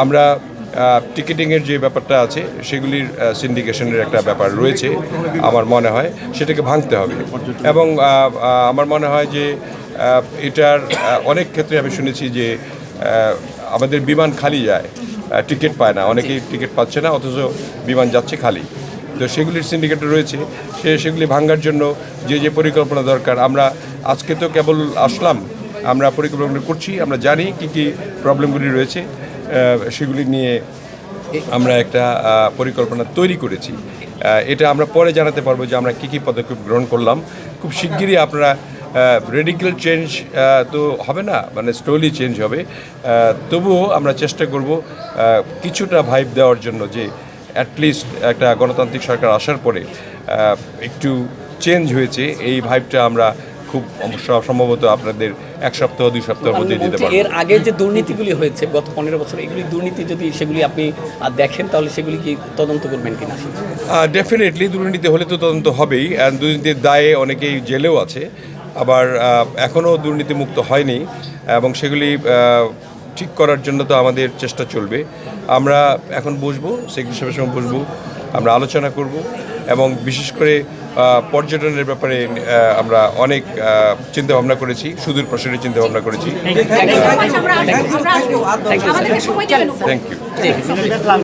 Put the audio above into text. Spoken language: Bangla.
আমরা টিকিটিংয়ের যে ব্যাপারটা আছে সেগুলির সিন্ডিকেশনের একটা ব্যাপার রয়েছে আমার মনে হয়, সেটাকে ভাঙতে হবে। এবং আমার মনে হয় যে এটার অনেক ক্ষেত্রে আমি শুনেছি যে আমাদের বিমান খালি যায়, টিকিট পায় না, অনেকেই টিকিট পাচ্ছে না, অথচ বিমান যাচ্ছে খালি। তো সেগুলির সিন্ডিকেট রয়েছে, সেগুলি ভাঙার জন্য যে যে পরিকল্পনা দরকার, আমরা আজকে তো কেবল আসলাম, আমরা পরিকল্পনা করছি, আমরা জানি কী কী প্রবলেমগুলি রয়েছে, সেগুলি নিয়ে আমরা একটা পরিকল্পনা তৈরি করেছি। এটা আমরা পরে জানাতে পারবো যে আমরা কী কী পদক্ষেপ গ্রহণ করলাম। খুব শিগগিরই আপনারা রেডিক্যাল চেঞ্জ তো হবে না, মানে স্লোলি চেঞ্জ হবে, তবুও আমরা চেষ্টা করব কিছুটা ভাইব দেওয়ার জন্য যে অ্যাটলিস্ট একটা গণতান্ত্রিক সরকার আসার পরে একটু চেঞ্জ হয়েছে, এই ভাইবটা আমরা খুব সম্ভবত আপনাদের 1 সপ্তাহ 2 সপ্তাহের মধ্যে দিতে পারবো। এর আগে যে দুর্নীতিগুলি হয়েছে গত 15 বছর, এগুলি দুর্নীতি যদি সেগুলি আপনি দেখেন তাহলে সেগুলি কি তদন্ত করবেন কিনা? ডেফিনেটলি দুর্নীতি হলে তো তদন্ত হবেই, দুর্নীতির দায়ে অনেকেই জেলেও আছে, আবার এখনও দুর্নীতিমুক্ত হয়নি, এবং সেগুলি ঠিক করার জন্য তো আমাদের চেষ্টা চলবে। আমরা এখন বসবো, সেক্রেটারি সঙ্গে বসবো, আমরা আলোচনা করব, এবং বিশেষ করে পর্যটনের ব্যাপারে আমরা অনেক চিন্তাভাবনা করেছি, সুদূর প্রসারী চিন্তাভাবনা করেছি। Thank you.